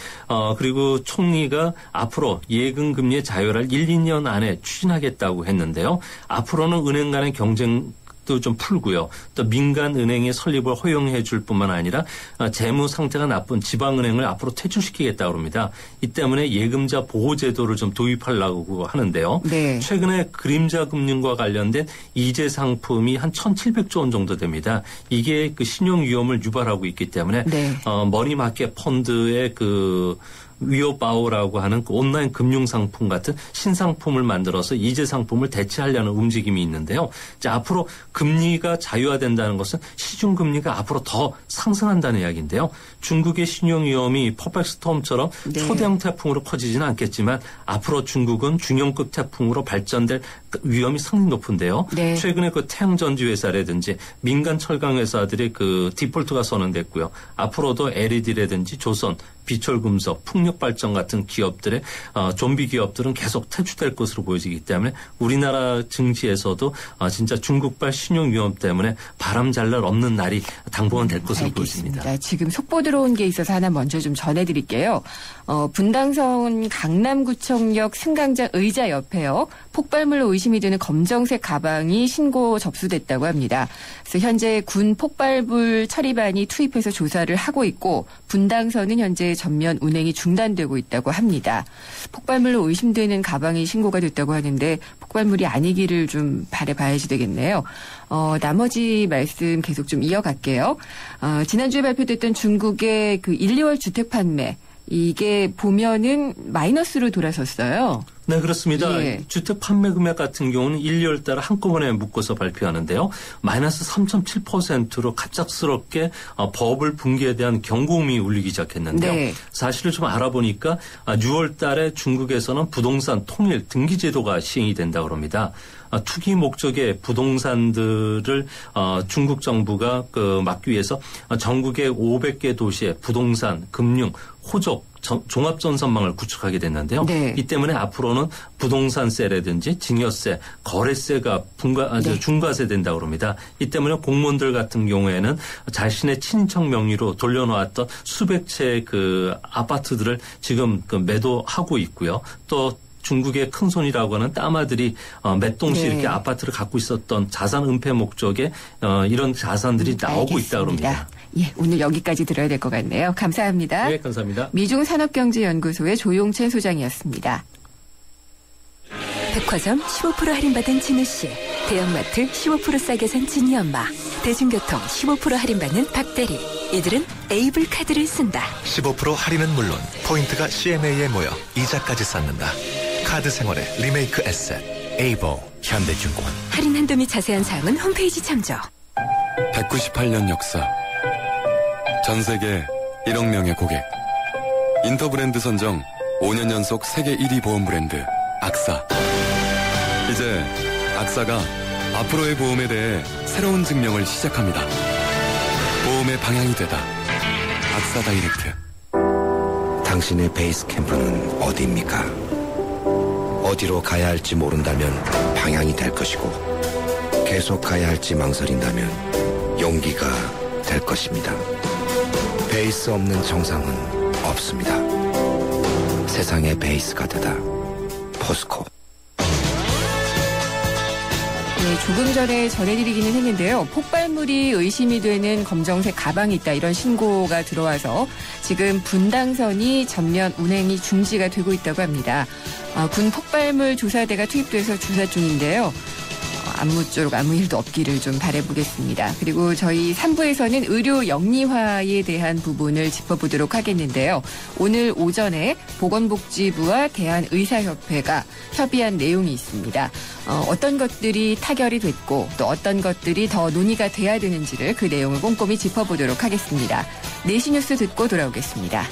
그리고 총리가 앞으로 예금 금리의 자유화를 1, 2년 안에 추진하겠다고 했는데요. 앞으로는 은행 간의 경쟁 도 좀 풀고요. 또 민간 은행의 설립을 허용해 줄 뿐만 아니라 재무 상태가 나쁜 지방은행을 앞으로 퇴출시키겠다고 합니다. 이 때문에 예금자 보호제도를 좀 도입하려고 하는데요. 네. 최근에 그림자 금융과 관련된 이재 상품이 한 1,700조 원 정도 됩니다. 이게 그 신용 위험을 유발하고 있기 때문에 네. 머니마켓 펀드의 그 위오바오라고 하는 그 온라인 금융상품 같은 신상품을 만들어서 이재 상품을 대체하려는 움직임이 있는데요. 자, 앞으로 금리가 자유화된다는 것은 시중금리가 앞으로 더 상승한다는 이야기인데요. 중국의 신용위험이 퍼펙트 스톰처럼 네. 초대형 태풍으로 커지지는 않겠지만 앞으로 중국은 중형급 태풍으로 발전될 위험이 상당히 높은데요. 네. 최근에 그 태양전지 회사라든지 민간 철강 회사들의 그 디폴트가 선언됐고요. 앞으로도 LED라든지 조선, 비철금속, 풍력발전 같은 기업들의 좀비 기업들은 계속 퇴출될 것으로 보여지기 때문에 우리나라 증시에서도 진짜 중국발 신용 위험 때문에 바람 잘 날 없는 날이 당분간 될 것으로 보여집니다. 지금 속보 들어온 게 있어서 하나 먼저 좀 전해드릴게요. 분당선 강남구청역 승강장 의자 옆에요. 폭발물로 의심이 되는 검정색 가방이 신고 접수됐다고 합니다. 그래서 현재 군 폭발물 처리반이 투입해서 조사를 하고 있고 분당선은 현재 전면 운행이 중단되고 있다고 합니다. 폭발물로 의심되는 가방이 신고가 됐다고 하는데 폭발물이 아니기를 좀 바라봐야지 되겠네요. 나머지 말씀 계속 좀 이어갈게요. 지난주에 발표됐던 중국의 그 1, 2월 주택 판매 이게 보면은 마이너스로 돌아섰어요. 네, 그렇습니다. 예. 주택 판매 금액 같은 경우는 1, 2월 달에 한꺼번에 묶어서 발표하는데요. 마이너스 3.7%로 갑작스럽게 버블 붕괴에 대한 경고음이 울리기 시작했는데요. 네. 사실을 좀 알아보니까 6월 달에 중국에서는 부동산 통일 등기 제도가 시행이 된다고 합니다. 투기 목적의 부동산들을 중국 정부가 막기 위해서 전국의 500개 도시의 부동산, 금융, 호적, 종합전선망을 구축하게 됐는데요. 네. 이 때문에 앞으로는 부동산세라든지 증여세, 거래세가 네. 중과세 된다고 합니다. 이 때문에 공무원들 같은 경우에는 자신의 친인척 명의로 돌려놓았던 수백 채의 그 아파트들을 지금 그 매도하고 있고요. 또 중국의 큰손이라고 하는 따마들이 몇 동씩 네. 이렇게 아파트를 갖고 있었던 자산 은폐 목적의 이런 자산들이 나오고 있다고 합니다. 예, 오늘 여기까지 들어야 될 것 같네요. 감사합니다. 네, 감사합니다. 미중산업경제연구소의 조용찬 소장이었습니다. 백화점 15% 할인받은 진우 씨, 대형마트 15% 싸게 산 진이 엄마, 대중교통 15% 할인받는 박대리. 이들은 에이블 카드를 쓴다. 15% 할인은 물론 포인트가 CMA에 모여 이자까지 쌓는다. 카드 생활의 리메이크 에셋 에이버 현대증권. 할인 한도 및 자세한 사항은 홈페이지 참조. 198년 역사, 전 세계 1억 명의 고객, 인터브랜드 선정 5년 연속 세계 1위 보험 브랜드 악사. 이제 악사가 앞으로의 보험에 대해 새로운 증명을 시작합니다. 보험의 방향이 되다. 악사 다이렉트. 당신의 베이스 캠프는 어디입니까? 어디로 가야 할지 모른다면 방향이 될 것이고, 계속 가야 할지 망설인다면 용기가 될 것입니다. 베이스 없는 정상은 없습니다. 세상의 베이스가 되다. 포스코. 네, 조금 전에 전해드리기는 했는데요. 폭발물이 의심이 되는 검정색 가방이 있다, 이런 신고가 들어와서 지금 분당선이 전면 운행이 중지가 되고 있다고 합니다. 군 폭발물 조사대가 투입돼서 조사 중인데요. 아무쪼록 아무 일도 없기를 좀 바라보겠습니다. 그리고 저희 3부에서는 의료 영리화에 대한 부분을 짚어보도록 하겠는데요. 오늘 오전에 보건복지부와 대한의사협회가 협의한 내용이 있습니다. 어떤 것들이 타결이 됐고 또 어떤 것들이 더 논의가 돼야 되는지를 그 내용을 꼼꼼히 짚어보도록 하겠습니다. 4시 뉴스 듣고 돌아오겠습니다.